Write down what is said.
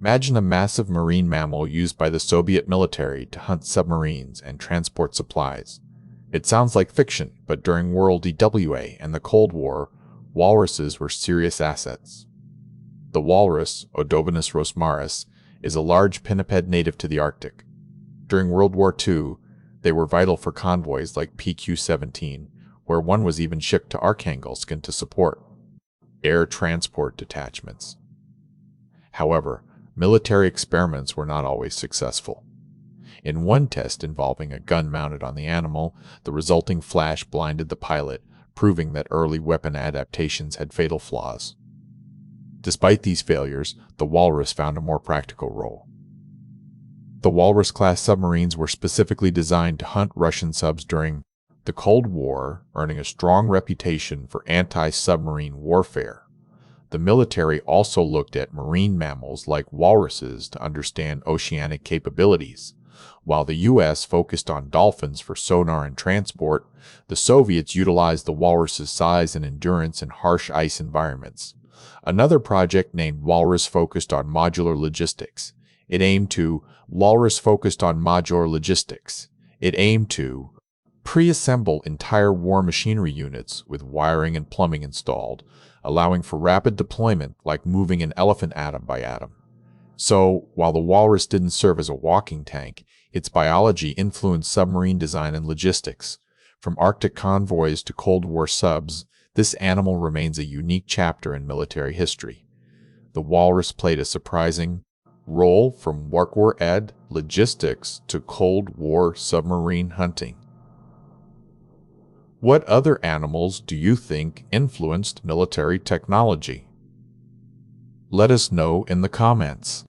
Imagine a massive marine mammal used by the Soviet military to hunt submarines and transport supplies. It sounds like fiction, but during World War and the Cold War, walruses were serious assets. The walrus, Odobenus rosmaris, is a large pinniped native to the Arctic. During World War II, they were vital for convoys like PQ-17, where one was even shipped to Arkhangelsk to support air transport detachments. However, military experiments were not always successful. In one test involving a gun mounted on the animal, the resulting flash blinded the pilot, proving that early weapon adaptations had fatal flaws. Despite these failures, the Walrus found a more practical role. The Walrus-class submarines were specifically designed to hunt Russian subs during the Cold War, earning a strong reputation for anti-submarine warfare. The military also looked at marine mammals like walruses to understand oceanic capabilities. While the U.S. focused on dolphins for sonar and transport, the Soviets utilized the walrus's size and endurance in harsh ice environments. Another project named Walrus focused on modular logistics. It aimed to pre-assemble entire war machinery units with wiring and plumbing installed, allowing for rapid deployment like moving an elephant atom by atom. So, while the walrus didn't serve as a walking tank, its biology influenced submarine design and logistics. From Arctic convoys to Cold War subs, this animal remains a unique chapter in military history. The walrus played a surprising role from war logistics to Cold War submarine hunting. What other animals do you think influenced military technology? Let us know in the comments.